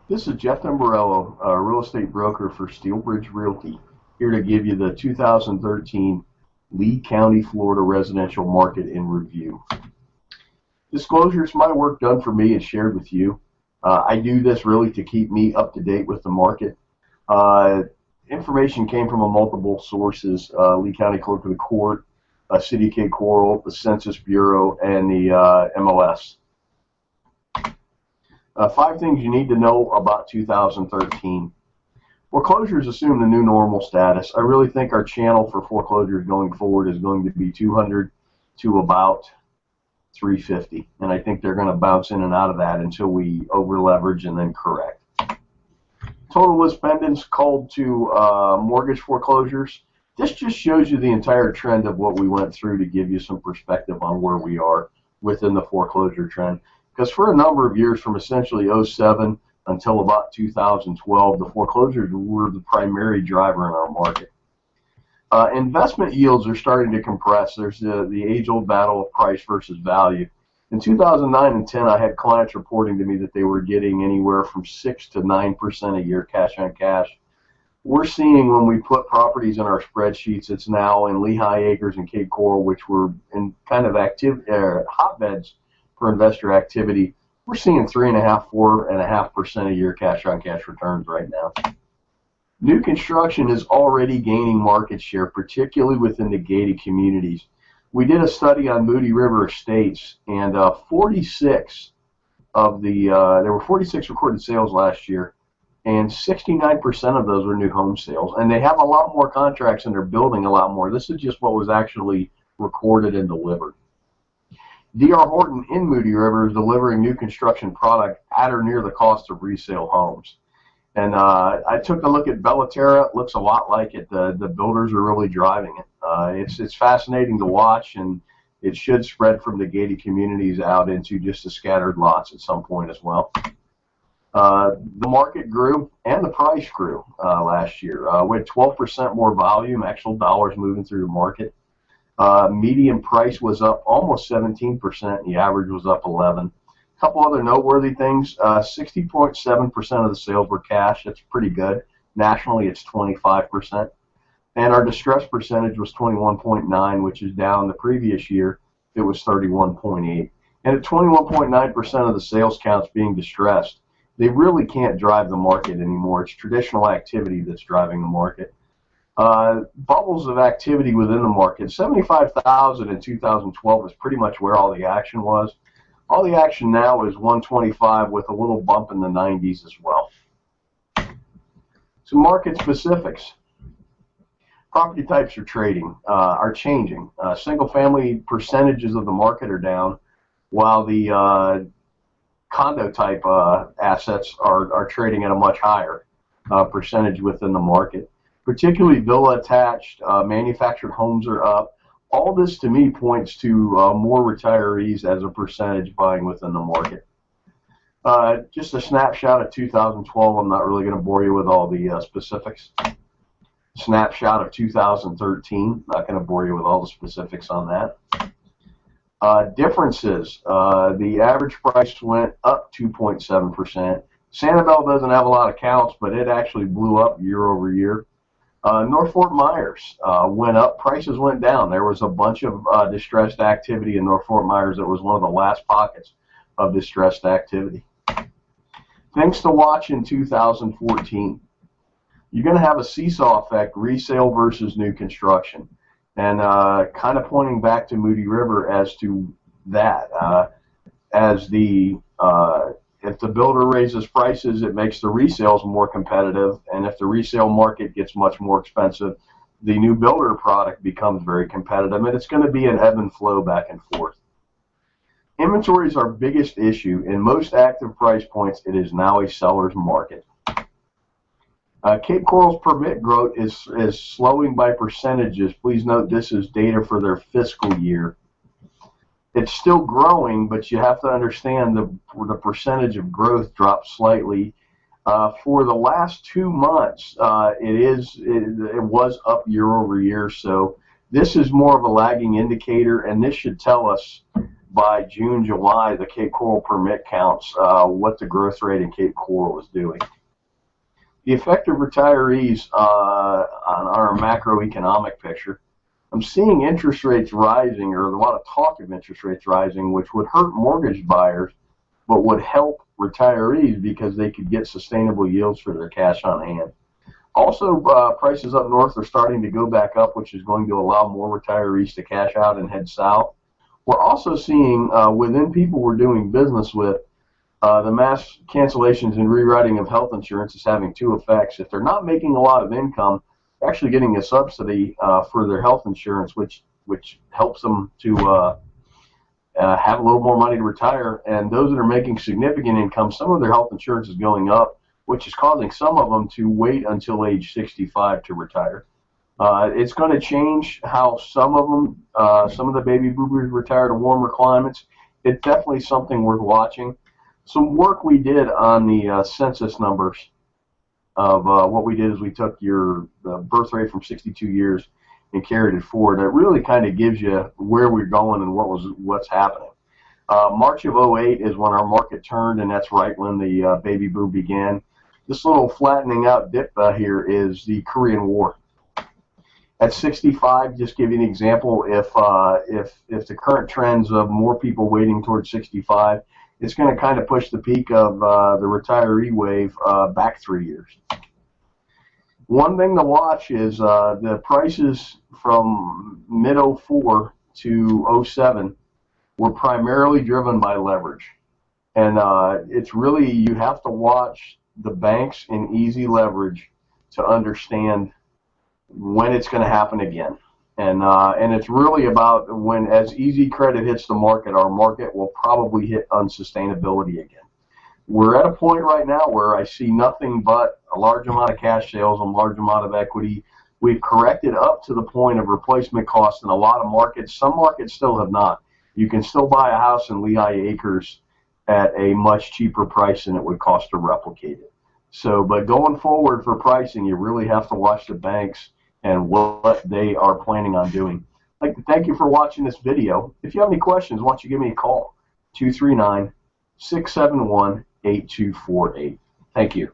This is Jeff Tamburello, a real estate broker for Steelbridge Realty, here to give you the 2013 Lee County, Florida residential market in review. Disclosures: my work done for me is shared with you. I do this really to keep me up to date with the market. Information came from multiple sources: Lee County Clerk of the Court, City of Cape Coral, the Census Bureau, and the MLS. 5 things you need to know about 2013. Foreclosures assume the new normal status. I really think our channel for foreclosures going forward is going to be 200 to about 350, and I think they're going to bounce in and out of that until we over leverage and then correct. Total list pendants called to mortgage foreclosures. This just shows you the entire trend of what we went through to give you some perspective on where we are within the foreclosure trend. Because for a number of years, from essentially 07 until about 2012, the foreclosures were the primary driver in our market. Investment yields are starting to compress. There's the age-old battle of price versus value. In 2009 and 10, I had clients reporting to me that they were getting anywhere from 6 to 9% a year cash on cash. We're seeing, when we put properties in our spreadsheets, it's now in Lehigh Acres and Cape Coral, which were in kind of hotbeds for investor activity. We're seeing 3.5%, 4.5% a year cash on cash returns right now. New construction is already gaining market share, particularly within the gated communities. We did a study on Moody River Estates, and 46 of the there were 46 recorded sales last year, and 69% of those were new home sales. And they have a lot more contracts, and they're building a lot more. This is just what was actually recorded and delivered. D.R. Horton in Moody River is delivering new construction product at or near the cost of resale homes. And I took a look at Bellaterra. It looks a lot like it. The builders are really driving it. It's fascinating to watch, and it should spread from the gated communities out into just the scattered lots at some point as well. The market grew and the price grew last year. We had 12% more volume, actual dollars moving through the market. Median price was up almost 17%, and the average was up 11%. A couple other noteworthy things: 60.7% of the sales were cash. That's pretty good. Nationally, it's 25%. And our distress percentage was 21.9%, which is down. The previous year, it was 31.8%. And at 21.9% of the sales counts being distressed, they really can't drive the market anymore. It's traditional activity that's driving the market. Bubbles of activity within the market. 75,000 in 2012 is pretty much where all the action was. All the action now is 125 with a little bump in the 90s as well. Some market specifics. Property types are changing. Single-family percentages of the market are down, while the condo type assets are trading at a much higher percentage within the market. Particularly villa attached, manufactured homes are up. All this to me points to more retirees as a percentage buying within the market. Just a snapshot of 2012. I'm not really going to bore you with all the specifics. Snapshot of 2013. Not going to bore you with all the specifics on that. Differences. The average price went up 2.7%. Sanibel doesn't have a lot of counts, but it actually blew up year over year. North Fort Myers went up, prices went down. There was a bunch of distressed activity in North Fort Myers. It was one of the last pockets of distressed activity. Things to watch in 2014. You're going to have a seesaw effect, resale versus new construction. And kind of pointing back to Moody River as to that. If the builder raises prices, it makes the resales more competitive, and if the resale market gets much more expensive, the new builder product becomes very competitive, and it's going to be an ebb and flow back and forth. Inventory is our biggest issue. In most active price points, it is now a seller's market. Cape Coral's permit growth is slowing by percentages. Please note this is data for their fiscal year. It's still growing, but you have to understand the percentage of growth dropped slightly. For the last 2 months, it was up year over year. So this is more of a lagging indicator, and this should tell us by June, July, the Cape Coral permit counts, what the growth rate in Cape Coral is doing. The effect of retirees on our macroeconomic picture. I'm seeing interest rates rising, or a lot of talk of interest rates rising, which would hurt mortgage buyers, but would help retirees because they could get sustainable yields for their cash on hand. Also, prices up north are starting to go back up, which is going to allow more retirees to cash out and head south. We're also seeing within people we're doing business with, the mass cancellations and rewriting of health insurance is having two effects. If they're not making a lot of income, they're actually getting a subsidy for their health insurance, which helps them to have a little more money to retire. And those that are making significant income, some of their health insurance is going up, which is causing some of them to wait until age 65 to retire. It's going to change how some of them, some of the baby boomers retire to warmer climates. It's definitely something worth watching. Some work we did on the census numbers of what we did is we took the birth rate from 62 years and carried it forward. It really kind of gives you where we're going and what's happening. March of 08 is when our market turned, and that's right when the baby boom began. This little flattening out dip here is the Korean War. At 65, just give you an example, if the current trends of more people waiting towards 65, it's going to kind of push the peak of the retiree wave back 3 years. One thing to watch is the prices from mid-04 to 07 were primarily driven by leverage. And it's really, you have to watch the banks and easy leverage to understand when it's going to happen again. And it's really about when, as easy credit hits the market, our market will probably hit unsustainability again. We're at a point right now where I see nothing but a large amount of cash sales, a large amount of equity. We've corrected up to the point of replacement cost in a lot of markets. Some markets still have not. You can still buy a house in Lehigh Acres at a much cheaper price than it would cost to replicate it. So, but going forward for pricing, you really have to watch the banks and what they are planning on doing. I'd like to thank you for watching this video. If you have any questions, why don't you give me a call, 239-671-8248. Thank you.